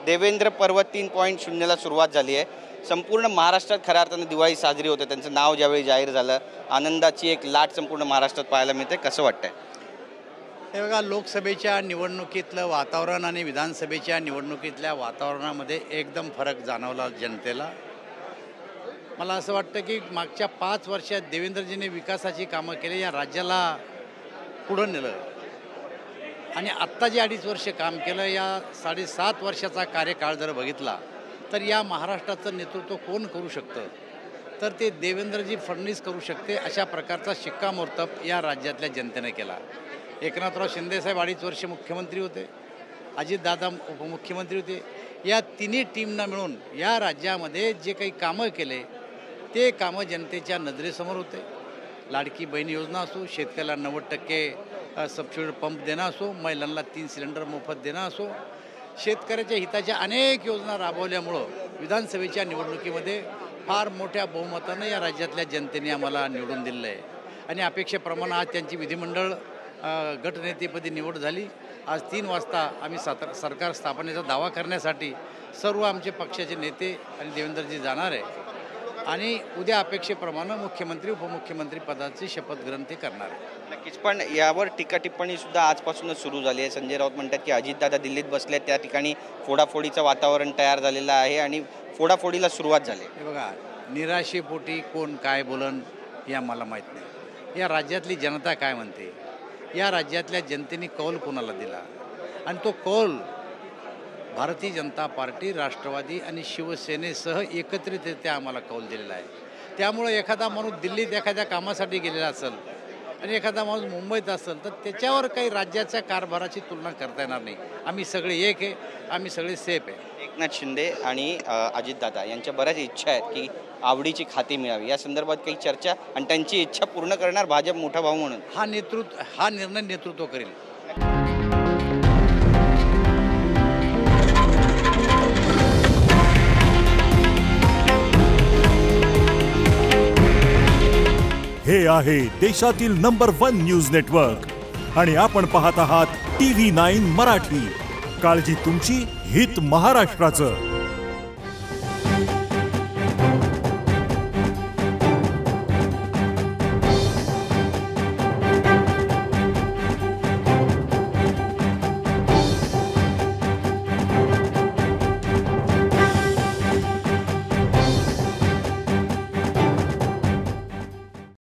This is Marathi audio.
देवेंद्र पर्व 3.0ला सुरुवात झाली आहे। संपूर्ण महाराष्ट्रात खऱ्या अर्थाने दिवाळी साजरी होते। त्यांचं नाव ज्यावेळी जाहीर झालं, आनंदाची एक लाट संपूर्ण महाराष्ट्रात पाहायला मिळते। कसं वाटतंय? हे बघा, लोकसभेच्या निवडणुकीतलं वातावरण आणि विधानसभेच्या निवडणुकीतल्या वातावरणामध्ये एकदम फरक जाणवला जनतेला। मला असं वाटतं की मागच्या 5 वर्षात देवेंद्रजींनी विकासाची कामं केली, या राज्याला पुढं नेलं आणि आत्ता जे 2.5 वर्ष काम केलं, या 7.5 वर्षाचा कार्यकाळ जर बघितला तर या महाराष्ट्राचं नेतृत्व कोण करू शकतं, तर ते देवेंद्रजी फडणवीस करू शकते। अशा प्रकारचा शिक्कामोर्तब या राज्यातल्या जनतेने केला। एकनाथराव शिंदेसाहेब 2.5 वर्ष मुख्यमंत्री होते, अजितदादा उपमुख्यमंत्री होते। या तिन्ही टीमना मिळून या राज्यामध्ये जे काही कामं केले ते कामं जनतेच्या नजरेसमोर होते। लाडकी बहीण योजना असो, शेतकऱ्याला 90% सबसिडी पंप देणं असो, महिलांना 3 सिलेंडर मोफत देणं असो, शेतकऱ्याच्या हिताच्या अनेक योजना राबवल्यामुळं विधानसभेच्या निवडणुकीमध्ये फार मोठ्या बहुमतानं या राज्यातल्या जनतेने आम्हाला निवडून दिलेलं आहे आणि अपेक्षेप्रमाणे आज त्यांची विधिमंडळ गटनेतेपदी निवड झाली। आज 3 वाजता आम्ही सरकार स्थापनेचा दावा करण्यासाठी सर्व आमचे पक्षाचे नेते आणि देवेंद्रजी जाणार आहे आणि उद्या अपेक्षेप्रमाणे मुख्यमंत्री उपमुख्यमंत्री पदाची शपथ ग्रहण ते करणार आहे। नक्कीच, पण यावर टीका टिप्पणी सुद्धा आजपासूनच सुरू झाली आहे। संजय राऊत म्हणतात की अजितदादा दिल्लीत बसले, त्या ठिकाणी फोडाफोडीचं वातावरण तयार झालेलं आहे आणि फोडाफोडीला सुरुवात झाली। हे बघा, निराशेपोटी कोण काय बोलन हे आम्हाला माहीत नाही। या राज्यातली जनता काय म्हणते, या राज्यातल्या जनतेने कौल कोणाला दिला आणि तो कौल भारतीय जनता पार्टी, राष्ट्रवादी आणि शिवसेनेसह एकत्रितरित्या आम्हाला कौल दिलेला आहे। त्यामुळे एखादा माणूस दिल्लीत एखाद्या कामासाठी गेलेला असेल आणि एखादा माणूस मुंबईत असेल तर त्याच्यावर काही राज्याच्या कारभाराची तुलना करता येणार नाही। आम्ही सगळे एक आहे, आम्ही सगळे सेफ आहे। एकनाथ शिंदे आणि अजितदादा यांच्या बऱ्याच इच्छा आहेत की आवडीची खाती मिळावी, या संदर्भात काही चर्चा आणि त्यांची इच्छा पूर्ण करणार भाजप मोठा भाऊ म्हणून हा निर्णय नेतृत्व करेल। हे आहे देशातील नंबर 1 न्यूज नेटवर्क आणि आपण पाहत आहात TV9 मराठी। काळजी तुमची, हित महाराष्ट्राचं।